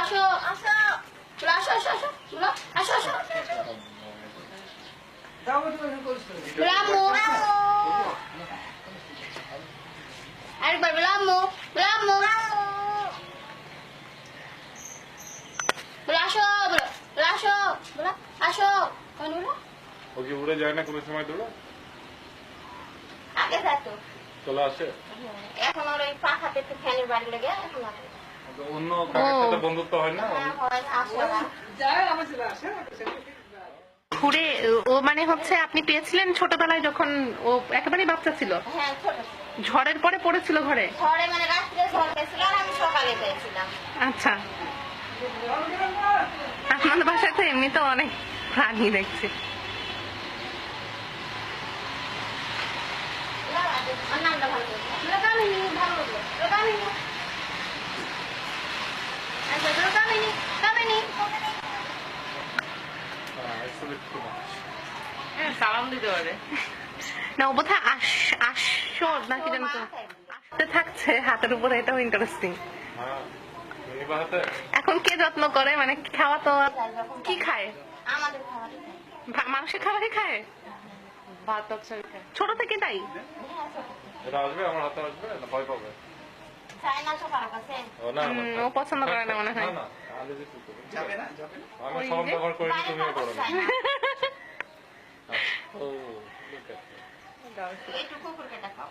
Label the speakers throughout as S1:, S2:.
S1: আসো আসো আসো আসো আসো আসো আসো আম্মু আরেকবার বলো আম্মু আম্মু বলো আসো বলো আসো বলো আসো বলো
S2: ও কি উড়ে যায় না কোনো সময় দৌড়া?
S1: আগে যাতো
S2: চলে আসে?
S1: এখন ওর ওই পাখাতে একটু ফ্যানের বাড়ি লেগে এখন
S2: অন্য কাকের সাথে বন্ধুত্ব হয় না?
S3: ঘুরে ও মানে হচ্ছে আপনি পেয়েছিলেন ছোটবেলায় যখন ও একেবারেই বাচ্চা ছিল?
S1: হ্যাঁ ছোট
S3: ঝড়ের পরে পড়েছিল ঘরে?
S1: ঝড়ে মানে রাত্রে ঝড় পেয়েছিল আর আমি সকালে পেয়েছিলাম।
S3: আচ্ছা, আপনাদের বাসায় তো এমনি তো অনেক প্রাণী দেখছি।
S1: নামটা ভালো কামিনী ভালো কামিনী আচ্ছা কামিনী কামিনী
S3: সালাম দিতে পারে না, ও বোধহয় আসো নাকি জানো তো আসতে থাকছে হাতের উপরে, এটাও ইন্টারেস্টিং। এখন কে যত্ন করে, মানে খাওয়া তো কি খায়?
S1: আমাদের খাবার
S3: মানুষের খাবারই খায়, ভাত তরকারি খায় ছোট থেকে, তাই?
S2: এটা আসবে আমার হাতে, আসবে না ভয় পাবে?
S1: চাই না সবার কাছে
S3: ও পছন্দ করে না মনে হয়।
S2: আমি সব ব্যবহার করি, তুমিও করো না।
S1: একটু কুকুরকে দেখাও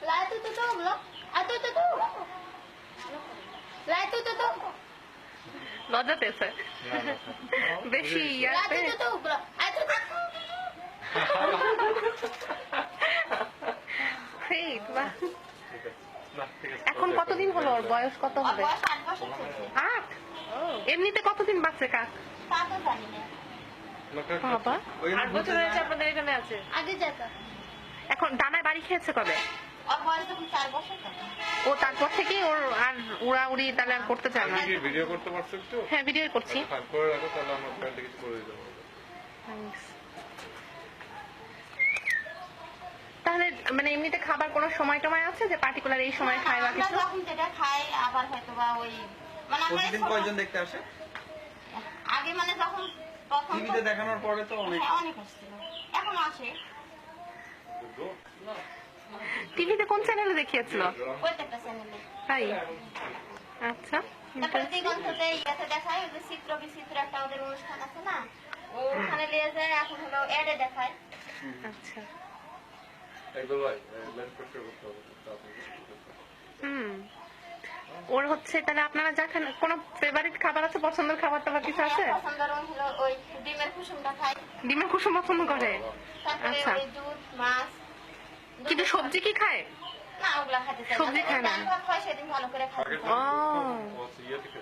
S1: লাই তো তো বলো আতো তো তো লাই তো তো তো
S3: লজ্জা পেয়েছে বেশি ইয়াতে।
S1: লাই তো তো বলো আতো তো
S3: ঠিক বা এখন কতদিন হলো, ওর বয়স কত হবে?
S1: 8 বছর চলছে
S3: 8? এমনিতে কতদিন বাঁচে কাক?
S1: তা তো জানি না
S3: বাবা 8 বছর হয়েছে আপনাদের এখানে আছে?
S1: আগে যেত
S3: এখন ডানায় বাড়ি খেয়েছে কবে?
S1: ওর বয়স তখন 4 বছর তখন
S3: ও তারপর থেকেই ওর আর উড়াউড়ি তাহলে আর করতে চায় না?
S2: কি ভিডিও করতে পারছো একটু?
S3: হ্যাঁ ভিডিও করছি।
S2: ফাঁক করে রাখো, তাহলে আমরা ফ্রেন্ডে কিছু করে দিতে পারবো।
S3: তাহলে মানে এমনিতে খাবার কোনো সময় টময় আছে যে পার্টিকুলার এই সময় খায় বা কিছু?
S1: যখন যেটা খাই আবার হয়তো বা ওই মানে
S4: প্রতিদিন কয়জন দেখতে আসে?
S1: আগে মানে যখন প্রথম
S4: টিভিতে দেখানোর পরে তো অনেক।
S1: অনেক আসছিল এখন আসে
S3: টিভিতে কোন চ্যানেলে দেখিয়েছিল?
S1: প্রত্যেকটা চ্যানেলে
S3: তাই? আচ্ছা,
S1: তারপরে দিগন্ততে ইয়াতে দেখায় ওই যে চিত্র বিচিত্র একটা ওদের অনুষ্ঠান আছে না, ওখানে নিয়ে যায় এখন হলো অ্যাডে দেখায়।
S3: আচ্ছা
S2: এগুলো লেন্স করতে হবে।
S3: ওর হচ্ছে তাহলে আপনারা যা খান, কোনো ফেভারিট খাবার আছে, পছন্দের খাবার টাবার কিছু আছে?
S1: পছন্দের হলো ওই ডিমের কুসুমটা খাই,
S3: ডিমের কুসুম পছন্দ করে?
S1: তারপরে
S3: আচ্ছা,
S1: ওই দুধ মাছ।
S3: কিন্তু সবজি কি খায়?
S1: না ওগুলা খাইতে চাই না,
S3: সবজি খায় না?
S1: ডাল ভাত খায় সেদিন ভালো করে খাই।
S3: ও
S2: ইয়ে থেকে